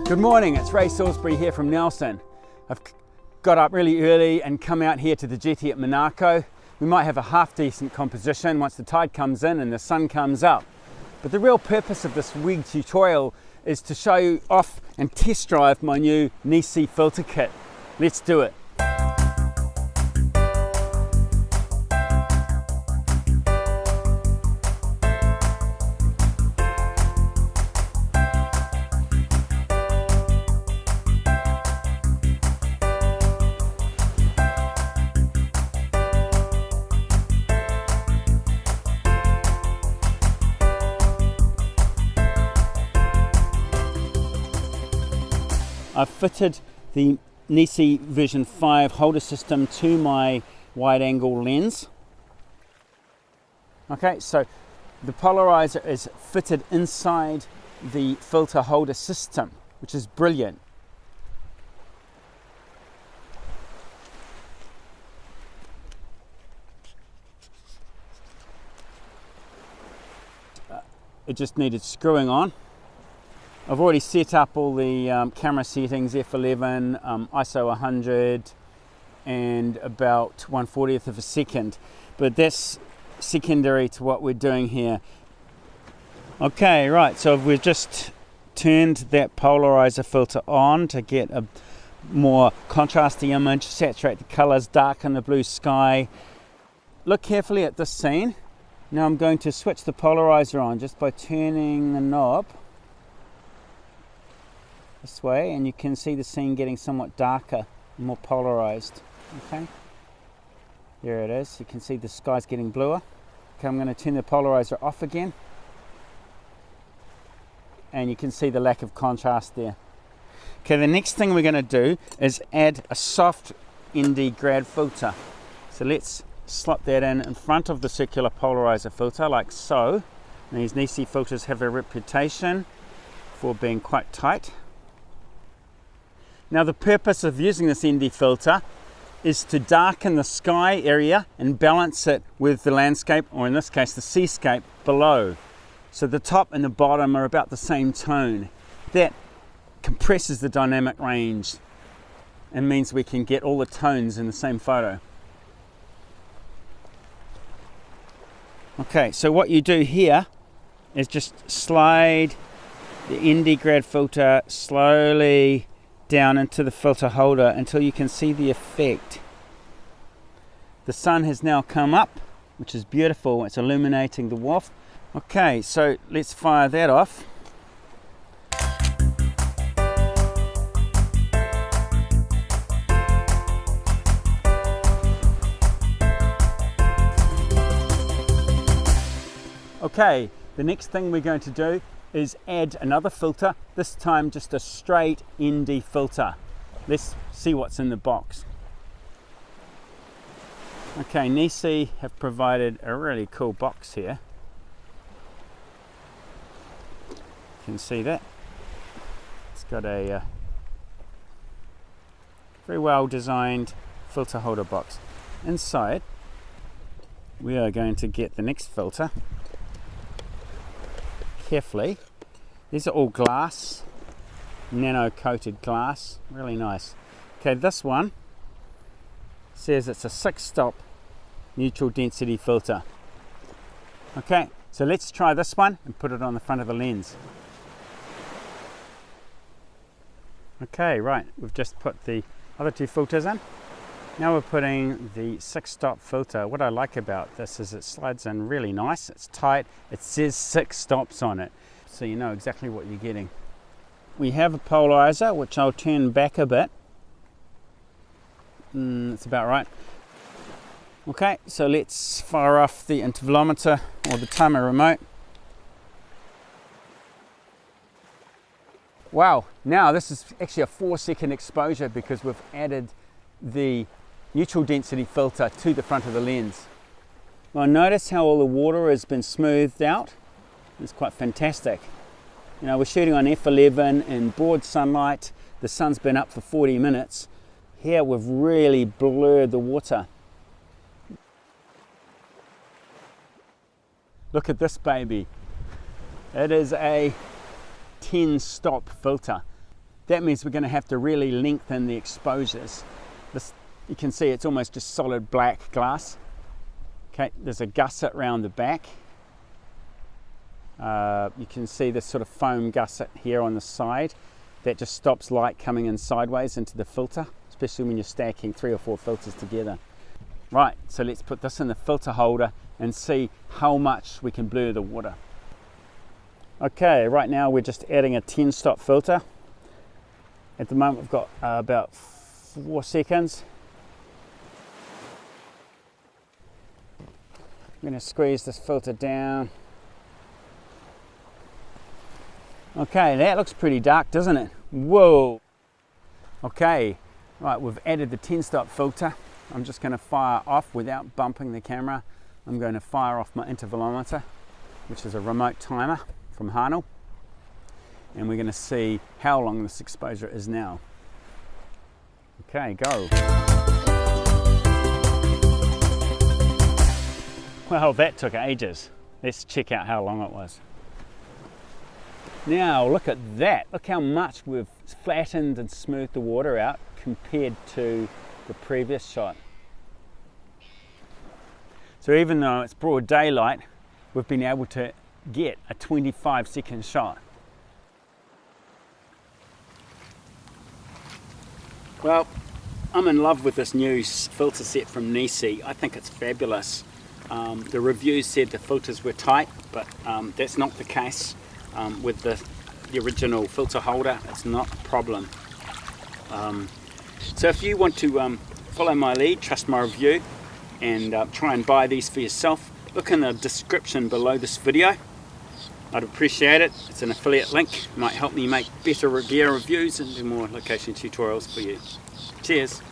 Good morning, it's Ray Salisbury here from Nelson. I've got up really early and come out here to the jetty at Monaco. We might have a half decent composition once the tide comes in and the sun comes up. But the real purpose of this wig tutorial is to show you off and test drive my new NiSi filter kit. Let's do it. I've fitted the NiSi V5 holder system to my wide angle lens. Okay, so the polarizer is fitted inside the filter holder system, which is brilliant. It just needed screwing on. I've already set up all the camera settings, f11, ISO 100 and about 1/40th of a second, but that's secondary to what we're doing here. Okay, right, so we've just turned that polarizer filter on to get a more contrasty image, saturate the colors, darken the blue sky. Look carefully at this scene. Now I'm going to switch the polarizer on just by turning the knob this way, and you can see the scene getting somewhat darker and more polarized. Okay, there it is. You can see the sky's getting bluer. Okay, I'm going to turn the polarizer off again, and you can see the lack of contrast there. Okay, the next thing we're going to do is add a soft ND grad filter. So let's slot that in front of the circular polarizer filter like so. And these NiSi filters have a reputation for being quite tight. Now the purpose of using this ND filter is to darken the sky area and balance it with the landscape, or in this case the seascape below. So the top and the bottom are about the same tone. That compresses the dynamic range and means we can get all the tones in the same photo. Okay, so what you do here is just slide the ND grad filter slowly down into the filter holder until you can see the effect. The sun has now come up, which is beautiful. It's illuminating the wharf. Okay, so let's fire that off. Okay, the next thing we're going to do is add another filter, this time just a straight ND filter. Let's see what's in the box. Okay, NiSi have provided a really cool box here. You can see that. It's got a very well designed filter holder box. Inside, we are going to get the next filter. Carefully. These are all glass, nano coated glass, really nice. Okay, this one says it's a 6-stop neutral density filter. Okay, so let's try this one and put it on the front of the lens. Okay, right, we've just put the other two filters in. Now we're putting the 6-stop filter. What I like about this is it slides in really nice. It's tight. It says 6 stops on it, so you know exactly what you're getting. We have a polarizer, which I'll turn back a bit. That's about right. Okay, so let's fire off the intervalometer or the timer remote. Wow, now this is actually a 4-second exposure because we've added the neutral density filter to the front of the lens. Well, notice how all the water has been smoothed out. It's quite fantastic. You know, we're shooting on f11 in broad sunlight. The sun's been up for 40 minutes. Here we've really blurred the water. Look at this baby. It is a 10-stop filter. That means we're going to have to really lengthen the exposures. This, you can see it's almost just solid black glass. Okay, there's a gusset around the back. You can see this sort of foam gusset here on the side that just stops light coming in sideways into the filter, especially when you're stacking 3 or 4 filters together. Right, so let's put this in the filter holder and see how much we can blur the water. Okay, right now we're just adding a 10-stop filter. At the moment we've got about 4 seconds. I'm going to squeeze this filter down. Okay, that looks pretty dark, doesn't it? Whoa! Okay, right, we've added the 10-stop filter. I'm just going to fire off without bumping the camera. I'm going to fire off my intervalometer, which is a remote timer from Hahnel. And we're going to see how long this exposure is now. Okay, go. Well, that took ages. Let's check out how long it was. Now, look at that. Look how much we've flattened and smoothed the water out compared to the previous shot. So even though it's broad daylight, we've been able to get a 25-second shot. Well, I'm in love with this new filter set from NiSi. I think it's fabulous. The reviews said the filters were tight, but that's not the case. With the original filter holder, it's not a problem. So if you want to follow my lead, trust my review, and try and buy these for yourself, look in the description below this video. I'd appreciate it. It's an affiliate link. It might help me make better gear reviews and do more location tutorials for you. Cheers.